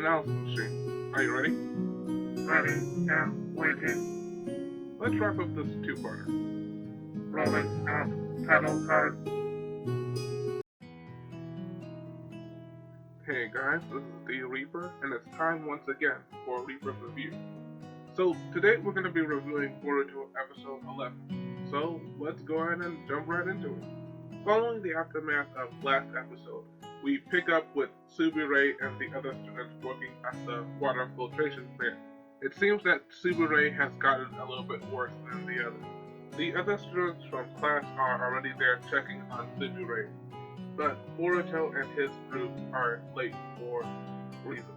analysis machine. Are you ready? Ready and waiting. Let's wrap up this two-parter. Rolling out title card. Hey guys, this is the Reaper, and it's time once again for a Reaper review. So today we're going to be reviewing Boruto episode 11. So let's go ahead and jump right into it. Following the aftermath of last episode, we pick up with Tsubure and the other students working at the water filtration plant. It seems that Tsubure has gotten a little bit worse than the others. The other students from class are already there checking on Tsubure, but Boruto and his group are late for reasons.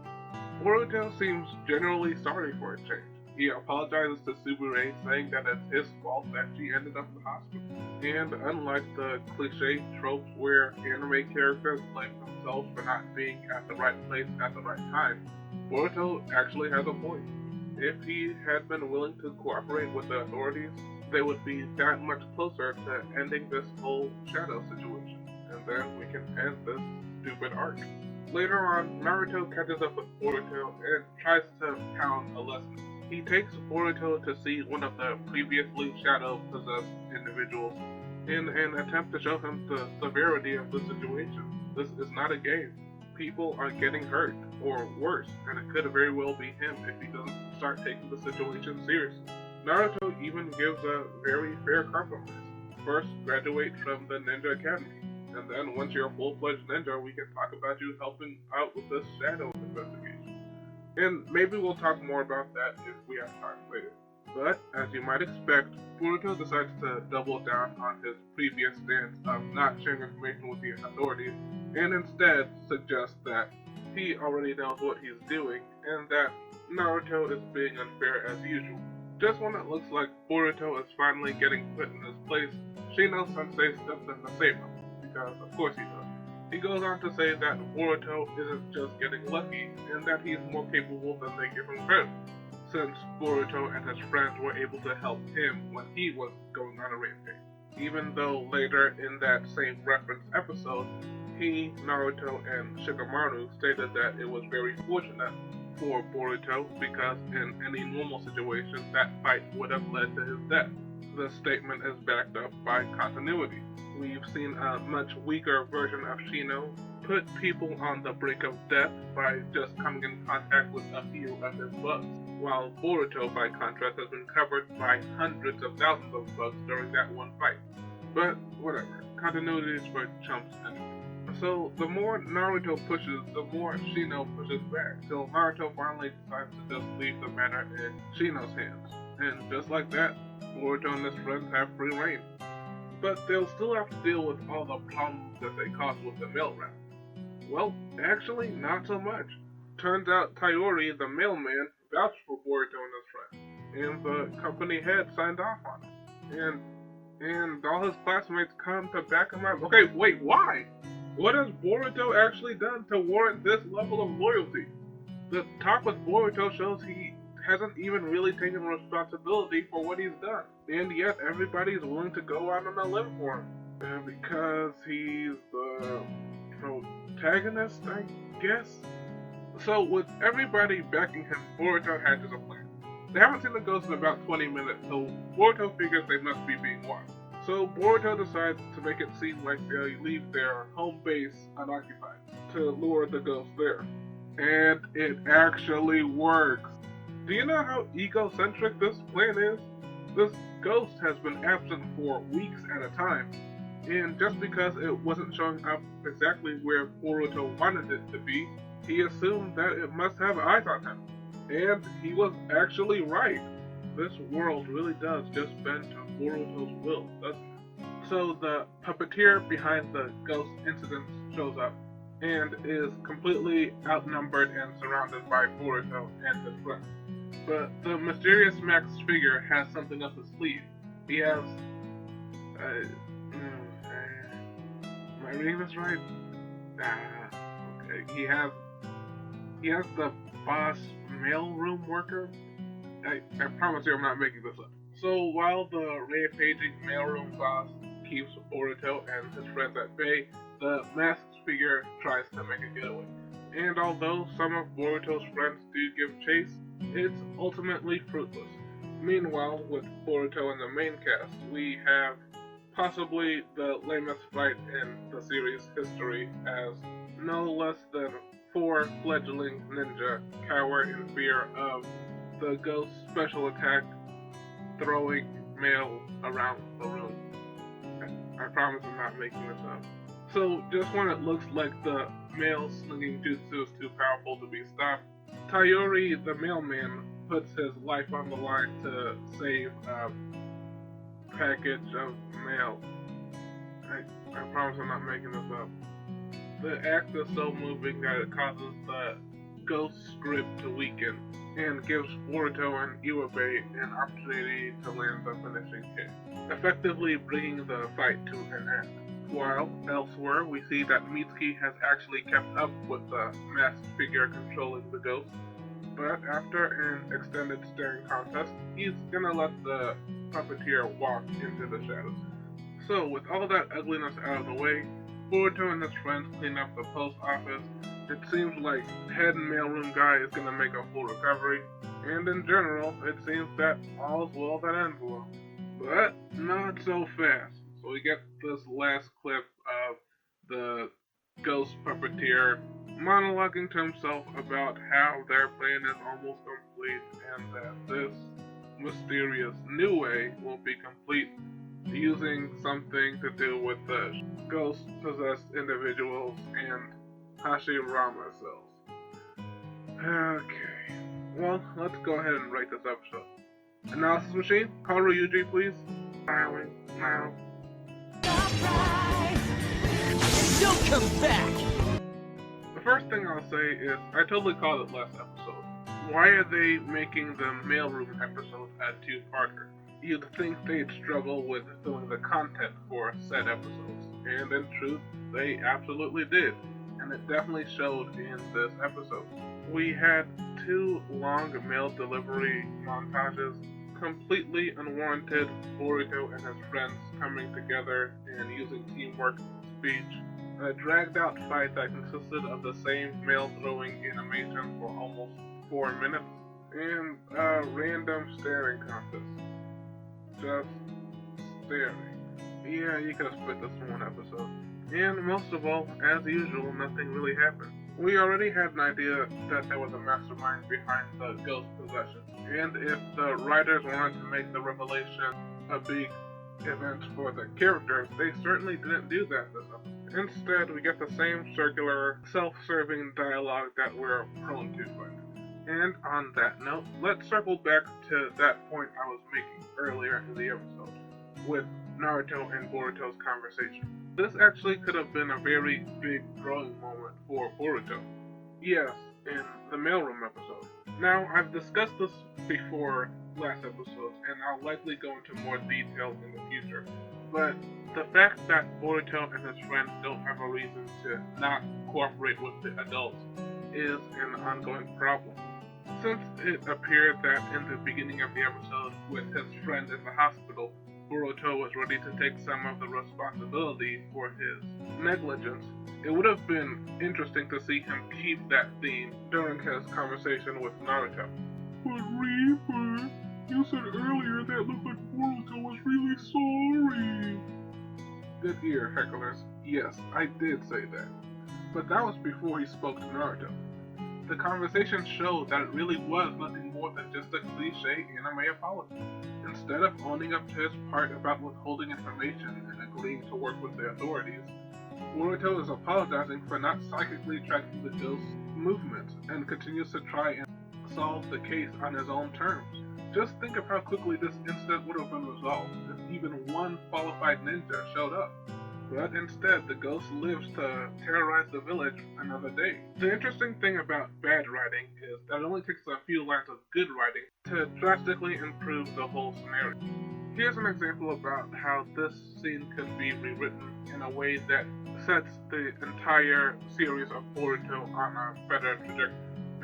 Boruto seems generally sorry for a change. He apologizes to Tsubure, saying that it's his fault that she ended up in the hospital. And unlike the cliche tropes where anime characters blame themselves for not being at the right place at the right time, Boruto actually has a point. If he had been willing to cooperate with the authorities, they would be that much closer to ending this whole shadow situation. And then we can end this stupid arc. Later on, Naruto catches up with Boruto and tries to pound a lesson. He takes Boruto to see one of the previously shadow-possessed individuals in an attempt to show him the severity of the situation. This is not a game. People are getting hurt, or worse, and it could very well be him if he doesn't start taking the situation seriously. Naruto even gives a very fair compromise. First, graduate from the Ninja Academy, and then once you're a full-fledged ninja, we can talk about you helping out with this shadow investigation. And maybe we'll talk more about that if we have time later. But, as you might expect, Boruto decides to double down on his previous stance of not sharing information with the authorities, and instead suggests that he already knows what he's doing, and that Naruto is being unfair as usual. Just when it looks like Boruto is finally getting put in his place, Shino-sensei steps in to save him, because of course he does. He goes on to say that Boruto isn't just getting lucky, and that he's more capable than they give him credit, since Boruto and his friends were able to help him when he was going on a rampage. Even though later in that same reference episode, he, Naruto, and Shikamaru stated that it was very fortunate for Boruto because in any normal situation that fight would have led to his death. The statement is backed up by continuity. We've seen a much weaker version of Shino put people on the brink of death by just coming in contact with a few of his bugs, while Boruto, by contrast, has been covered by hundreds of thousands of bugs during that one fight. But whatever, continuity is for chumps anyway. So the more Naruto pushes, the more Shino pushes back, till Naruto finally decides to just leave the matter in Shino's hands. And just like that, Boruto and his friends have free reign. But they'll still have to deal with all the problems that they caused with the mail route. Well, actually, not so much. Turns out Tayori, the mailman, vouched for Boruto and his friends, and the company head signed off on it. And all his classmates come to back him up. Okay, wait, why? What has Boruto actually done to warrant this level of loyalty? The talk with Boruto shows he hasn't even really taken responsibility for what he's done, and yet everybody's willing to go out on a limb for him. Because he's the protagonist, I guess? So with everybody backing him, Boruto hatches a plan. They haven't seen the ghost in about 20 minutes, so Boruto figures they must be being watched. So Boruto decides to make it seem like they leave their home base unoccupied to lure the ghost there. And it actually works. Do you know how egocentric this plan is? This ghost has been absent for weeks at a time, and just because it wasn't showing up exactly where Boruto wanted it to be, he assumed that it must have eyes on him. And he was actually right. This world really does just bend to Boruto's will, doesn't it? So the puppeteer behind the ghost incidents shows up, and is completely outnumbered and surrounded by Boruto and his friends. But the mysterious Max figure has something up his sleeve. He has... am I reading this right? Okay. He has the boss mailroom worker? I promise you I'm not making this up. So while the rampaging mailroom boss keeps Boruto and his friends at bay, the masked figure tries to make a getaway. and although some of Boruto's friends do give chase, it's ultimately fruitless. Meanwhile, with Boruto in the main cast, we have possibly the lamest fight in the series' history, as no less than 4 fledgling ninja cower in fear of the ghost special attack throwing mail around the room. I promise I'm not making this up. So, just when it looks like the mail slinging jutsu is too powerful to be stopped, Tayori the mailman puts his life on the line to save a package of mail. I promise I'm not making this up. The act is so moving that it causes the ghost script to weaken and gives Boruto and Iwabe an opportunity to land the finishing hit, effectively bringing the fight to an end. While elsewhere, we see that Mitsuki has actually kept up with the masked figure controlling the ghost, but after an extended staring contest, he's gonna let the puppeteer walk into the shadows. So, with all that ugliness out of the way, Boruto and his friends clean up the post office. It seems like head mailroom guy is gonna make a full recovery, and in general, it seems that all's well that ends well. But not so fast. So we get this last clip of the ghost puppeteer monologuing to himself about how their plan is almost complete and that this mysterious new way will be complete using something to do with the ghost-possessed individuals and Hashirama cells. Okay, well, let's go ahead and rate this episode. Analysis machine, call Ryuji, please. Filing now. Don't come back! The first thing I'll say is, I totally called it last episode. Why are they making the mailroom episode a two-parter? You'd think they'd struggle with filling the content for said episodes, and in truth, they absolutely did, and it definitely showed in this episode. We had 2 long mail delivery montages, completely unwarranted Boruto and his friends coming together and using teamwork speech, a dragged out fight that consisted of the same mail throwing animation for almost 4 minutes, and a random staring contest. Just staring. Yeah, you could have split this in one episode. And most of all, as usual, nothing really happened. We already had an idea that there was a mastermind behind the ghost possession, and if the writers wanted to make the revelation a big event for the characters, they certainly didn't do that this episode. Instead, we get the same circular, self-serving dialogue that we're prone to find. And on that note, let's circle back to that point I was making earlier in the episode, with Naruto and Boruto's conversation. This actually could have been a very big growing moment for Boruto. Yes, in the mailroom episode. Now, I've discussed this before last episodes, and I'll likely go into more detail in the future. But the fact that Boruto and his friends don't have a reason to not cooperate with the adults is an ongoing problem. Since it appeared that in the beginning of the episode, with his friend in the hospital, Boruto was ready to take some of the responsibility for his negligence, it would have been interesting to see him keep that theme during his conversation with Naruto. But Reaper, you said earlier that looked like Boruto was really sorry. Good ear, hecklers. Yes, I did say that. But that was before he spoke to Naruto. The conversation showed that it really was nothing more than just a cliche anime apology. Instead of owning up to his part about withholding information and agreeing to work with the authorities, Boruto is apologizing for not psychically tracking the ghost's movements and continues to try and solve the case on his own terms. Just think of how quickly this incident would have been resolved if even one qualified ninja showed up. But instead, the ghost lives to terrorize the village another day. The interesting thing about bad writing is that it only takes a few lines of good writing to drastically improve the whole scenario. Here's an example about how this scene could be rewritten in a way that sets the entire series of Boruto on a better trajectory.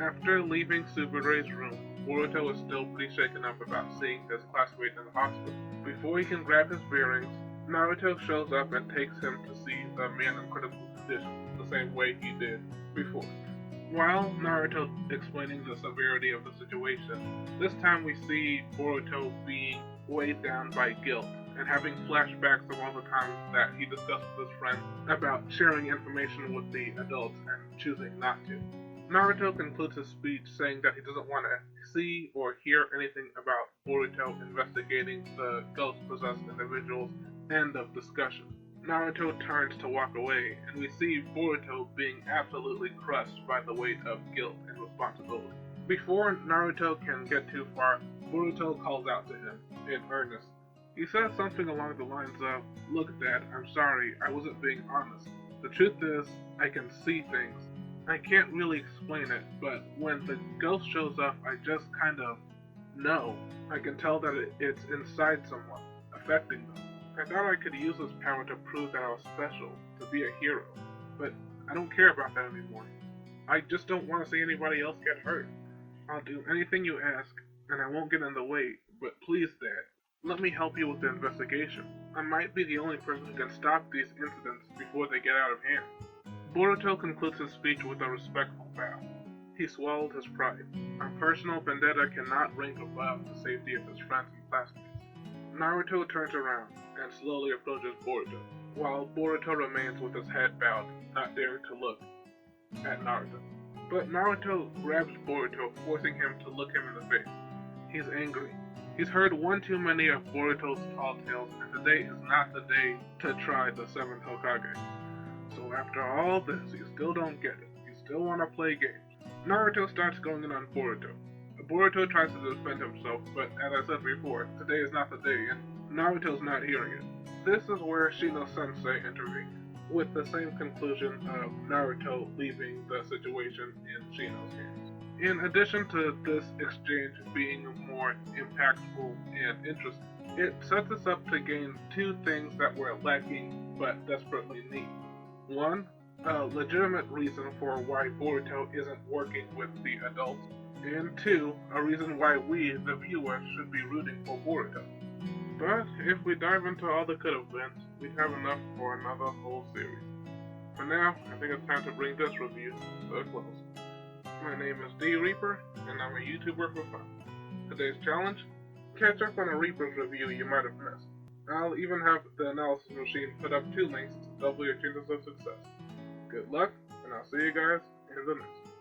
After leaving Subaru's room, Boruto is still pretty shaken up about seeing his classmate in the hospital. Before he can grab his bearings, Naruto shows up and takes him to see the man in critical condition, the same way he did before. While Naruto explaining the severity of the situation, this time we see Boruto being weighed down by guilt and having flashbacks of all the times that he discussed with his friends about sharing information with the adults and choosing not to. Naruto concludes his speech saying that he doesn't want to see or hear anything about Boruto investigating the ghost-possessed individuals. End of discussion. Naruto turns to walk away, and we see Boruto being absolutely crushed by the weight of guilt and responsibility. Before Naruto can get too far, Boruto calls out to him in earnest. He says something along the lines of, "Look, Dad, I'm sorry, I wasn't being honest. The truth is, I can see things. I can't really explain it, but when the ghost shows up, I just kind of know. I can tell that it's inside someone, affecting them. I thought I could use this power to prove that I was special, to be a hero, but I don't care about that anymore. I just don't want to see anybody else get hurt. I'll do anything you ask, and I won't get in the way, but please, Dad, let me help you with the investigation. I might be the only person who can stop these incidents before they get out of hand." Boruto concludes his speech with a respectful bow. He swallowed his pride. A personal vendetta cannot rank above the safety of his friends and classmates. Naruto turns around and slowly approaches Boruto, while Boruto remains with his head bowed, not daring to look at Naruto. But Naruto grabs Boruto, forcing him to look him in the face. He's angry. He's heard one too many of Boruto's tall tales, and today is not the day to try the 7th Hokage. So after all this, you still don't get it. You still want to play games. Naruto starts going in on Boruto. Boruto tries to defend himself, but as I said before, today is not the day, and Naruto's not hearing it. This is where Shino-sensei intervenes, with the same conclusion of Naruto leaving the situation in Shino's hands. In addition to this exchange being more impactful and interesting, it sets us up to gain two things that we're lacking but desperately need. One, a legitimate reason for why Boruto isn't working with the adults, and two, a reason why we, the viewer, should be rooting for Boruto. But if we dive into all the could have beens, we have enough for another whole series. For now, I think it's time to bring this review to a close. My name is D Reaper, and I'm a YouTuber for fun. Today's challenge? Catch up on a Reaper's review you might have missed. I'll even have the analysis machine put up 2 links to double your chances of success. Good luck, and I'll see you guys in the next one.